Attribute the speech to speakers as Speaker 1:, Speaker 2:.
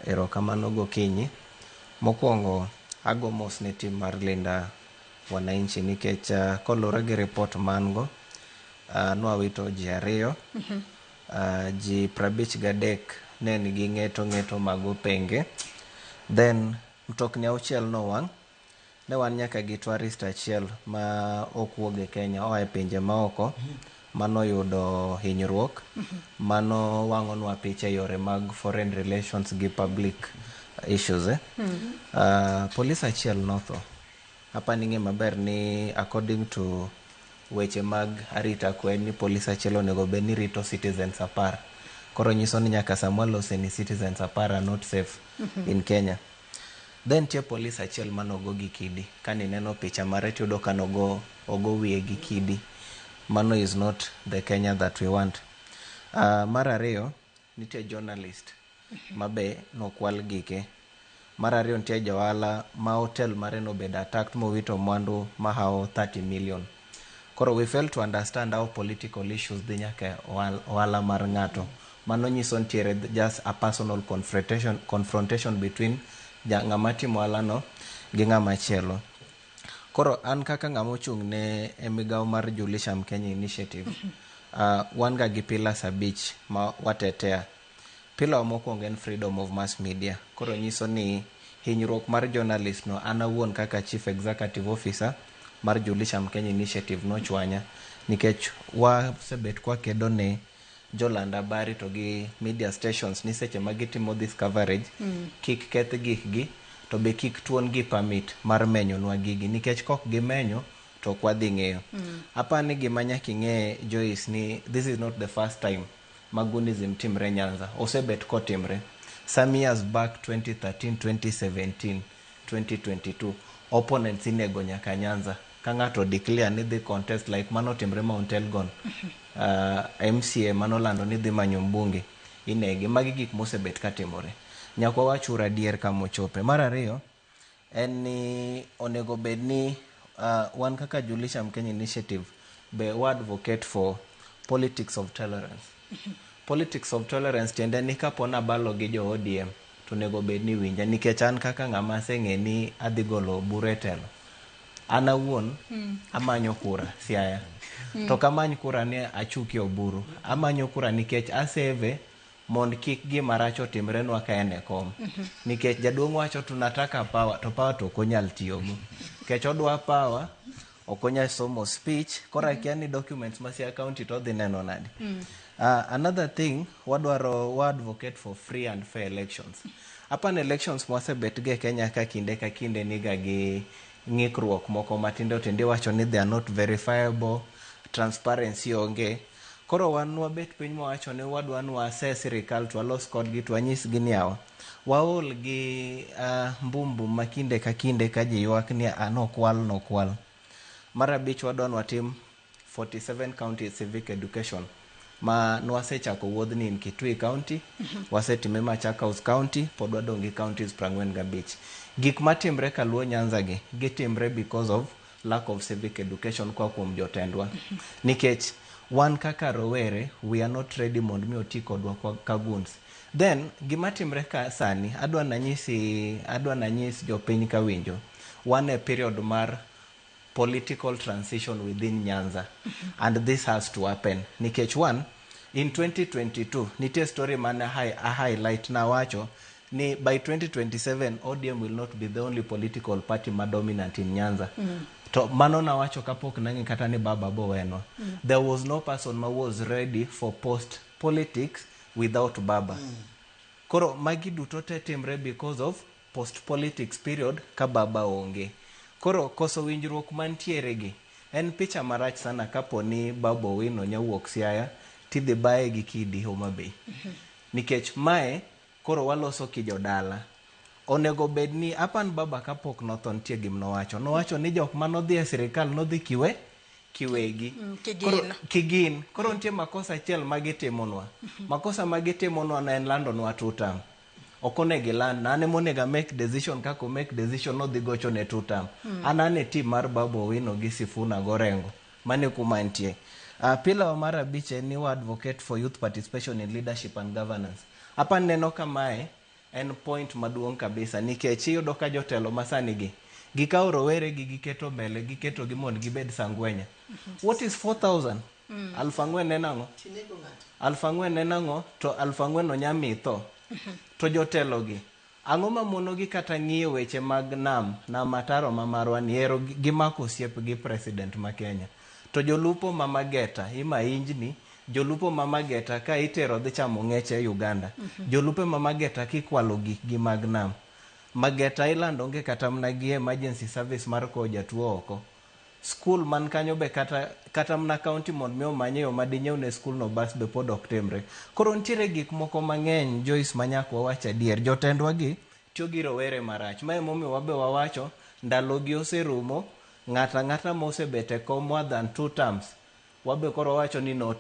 Speaker 1: Erokamano gokinyi. Mokwongo ago mos ne tim mar Linda Wananchi nikech kolure gi report mango nwawito ji ariyo. Ji 53 ne nigi ng'eto mag openge. Then mtokni auchiel nowang'. Ne wan nyaka gi tourist achiel ma okwuok e Kenya oa e pinje maoko manoyudo hinyruok. Mano wang'onwa picha yore mag foreign relations gi public issues. Police achiel notho. Apaning'e maber ni according to weche mag arita kwe ni police achiel onego bed ni rito citizens 10. Koro nyiso ni nyaka samwalose ni citizens 10 are not safe in Kenya. Then tie police achiel manogo gi kidi. Kani neno picha mare tiyudo kanogo wiye gi kidi. Mano is not the Kenya that we want. Mar ariyo, nitie journalist mabe nokwal gike. Mar ariyo nitie johala ma hotel mare nobedo attacked mowito mwandu mahao 30 million. Koro we fail to understand how political issues dhi nyaka ohala mar ng'ato. Mano nyiso nitiere just a personal confrontation between ng'ama timo ohalano gi ng'ama chielo. Koro an kaka ng'ama ochung' ne migawo mar Julisham Kenya Initiative, wan ga gi pillars 5 ma watetea. Pillar mokwongo en freedom of mass media. Koro nyiso ni hinyruok mar journalist no an awuon kaka chief executive officer mar Julisham Kenya Initiative nochwanya nikech wasebet kwa kedo ne joland habari to gi media stations ni seche ma gitimo this coverage kik keth gikgi to be kik tuon gi permit mar menyo nwa gigi nikech kok gimenyo to kwa dhi ng'eyo. Apani gima nyaka ing'e Joyce ni this is not the first time magunism timre Nyanza. Osebet kotimre some years back 2013, 2017, 2022 opponents inego nyaka Nyanza ka ng'ato declare ni dhi contest like mano timre Mount Elgon. MCA manolando ni dhi manyo mbunge inegi. Magi gik mosebet katimore. Nyakwa wachura dier kamochope. Mar ariyo en ni onego bed ni wan kaka Julisham Kenya Initiative be we advocate for politics of tolerance. Politics of tolerance tiende ni kapona balo gi jo ODM to nego bed ni winja nikech an kaka ng'ama seng'e ni adhi golo bure telo. An awuon amanyo kura Siaya. To kamany kura ni achuki oburu. Amanyo kura nikech aseve mond kik gima rach otimre nwa ka en e kom. Nikech jaduong' wacho tunataka power to power to konyal tiyogo. Kech odwa power okonya somo speech kora kia ni documents ma Siaya County to dhi neno nadi. Another thing wadwaro advocate for free and fair elections. Apan elections mwasebet ge Kenya ka kinde niga gi ng'ikruok moko matindo tinde wacho ni they are not verifiable, transparency onge. Koro wan wabet piny mwacho ni wadwanu assess sirikal to walos kodgi to wanyis gi niyawa. Waol gi mbumbu makinde ka kinde ka ji ywak ni nokwal. Mar abich wadwanu watim 47 county civic education ma nwasechako wuodhni in Kitui County, wasetime Machakos County, pod wadong' gi counties 45. Gik matimre kaluo Nyanza gi gitimre because of lack of civic education kwa kuom jotendwa. Nikech wan kaka rowere we are not ready mond mi oti kodwa ka guns. Then gima timre ka sani adwa nanyis jopiny ka winjo. Wan e period mar political transition within Nyanza and this has to happen. Nikech one in 2022 nitie story man a highlight na wacho ni by 2027 ODM will not be the only political party dominant in Nyanza. To mano na wacho kapok nangi kata ni baba Boweno. There was no person who was ready for post politics without baba. Koro magi duto te timre because of post politics period ka baba onge. Koro koso winjruok mantiere gi en picha marach sana kapo ni Baba Owino nyawuok Siaya tidhi bae gi kidi Homa Bay. Nikech mae koro waloso kijodala. Onego bed ni apan baba kapok nothon tie gimno wacho. Nowacho ni jok manodhi e sirikal nodhi kiwegi. Kigin. Koro nitie makosa achiel magitimonwa. Makosa magitimonwa na en landonwa tutam. Okonegi land na ane monega make decision kako make decision no dhi gocho ne tutam. Anane team mar Baba Owino gi Sifuna Gorengo. Mane kuma nitie. Pillar mar abich ni we advocate for youth participation in leadership and governance. Apan neno kamae en point maduong' kabisa, nikech iyudo ka jotelo masani gi gikawo rowere gi giketo mbele, giketo gi mondo gibed sangwenya. What is 4,000? 4,000 en ang'o? 4,000 en ang'o? To 4,000 onyamitho. To jotelo gi ang'o mamono gi kata ng'iyo weche mag nam ataro ma marwa ni ero gimako osiep gi president ma Kenya. To jolupo ma Mageta ima injni, jolupo ma Mageta ka itero dhi chamo ng'eche Uganda, jolupo ma Mageta kikwalo gik gi mag nam, Mageta ilando onge kata mna gi emergency service mar ko jatuo oko. School man kanyo be kata mna county mond mi omanye yo madinyiew ne school no bas be pod ok timre. Koro nitiere gik moko mang'eny, Joyce, manyakwa wacha adier, jotendwa gi tiyo gi rowere marach. Ma emomiyo wabe wawacho ndalo gi oserumo, ng'ata ng'ata mosebet e kom more than 2 terms wabe koro wacho ni no